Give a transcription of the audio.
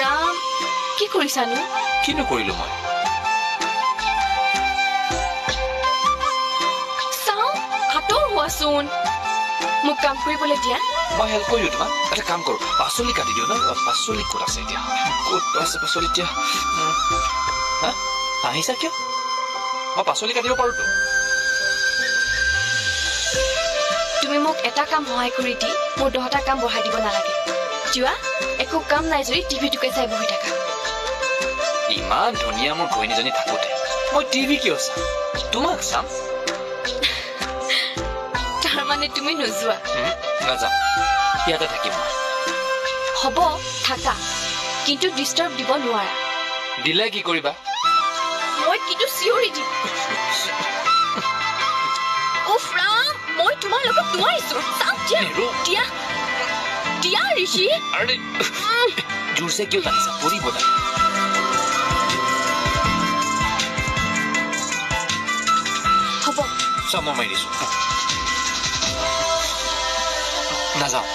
ৰাম কি কৰিছানো কিনো কৰিলো মই চাও হাতৰ হোৱাচোন মোক কাম কৰিবলৈ দিয়া মই হেল্প কৰি দিওঁ তোমাক এটা কাম কৰোঁ পাচলি কাটি দিওঁ ন পাচলি ক'ত আছে এতিয়া ক'ত আছে পাচলি এতিয়া আহিছা কিয় মই পাচলি কাটিব পাৰোঁতো তুমি মোক এটা কাম সহায় কৰি দি মোৰ 10টা কাম বঢ়াই দিব নালাগে যোৱা একো কাম নাই যদি টিভিটোকে চাই বহি থাকা ইমান ধুনীয়া মোৰ ঘৈণীজনী থাকোঁতে মই টিভি কিয় চাম তোমাক চাম তাৰমানে তুমি নোযোৱা নাযাওঁ ইয়াতে থাকিম মই হ'ব থাকা কিন্তু ডিষ্টাৰ্ব দিব নোৱাৰা দিলে কি কৰিবা মই কিন্তু চিঞৰি দিম উফ ৰাম মই তোমাৰ লগত নোৱাৰিছো চাওক দিয়া দিয়া ঋষি আৰে জোৰছে কিয় টানিছা পৰিব তাই হ'ব চাম মই মাৰি দিছোঁ নাযাওঁ